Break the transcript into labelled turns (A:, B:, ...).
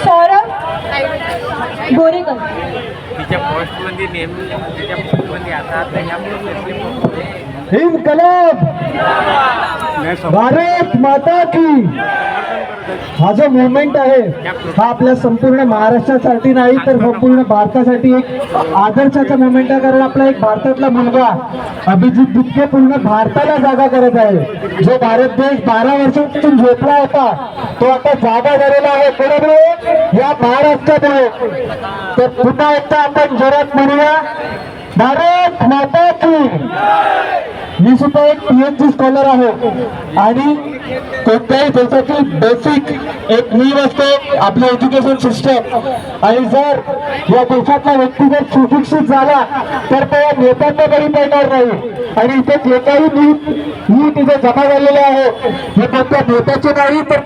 A: सौरभ गोरेकर.
B: तिच्या पोस्टमध्ये नेहमी तिच्या पोस्टमध्ये आता
C: इनकलाब भारत माता की. हा जो मुवमेंट आहे हा आपल्या संपूर्ण महाराष्ट्रासाठी नाही तर संपूर्ण भारतासाठी एक आदर्शाचा मुवमेंट आहे. कारण आपला एक भारतातला मुलगा अभिजित बुटके पूर्ण भारताला जागा करत आहे. जो भारत देश 12 वर्षापासून झोपला होता तो आता जागा झालेला आहे. बरोबर या महाराष्ट्रामुळे. तर पुन्हा एकदा आपण जोरात म्हणूया भारत माता की. मी सुद्धा एक PhD स्कॉलर आहे आणि कोणत्याही देशाची बेसिक एक नीव असते आपलं एज्युकेशन सिस्टम. आणि जर या देशातला व्यक्ती जर सुशिक्षित झाला तर तो या नेत्यांना कधी पडणार नाही. आणि इथे जे काही नीव तिथे जमा झालेले आहे हे कोणत्या नेत्याचे नाही तर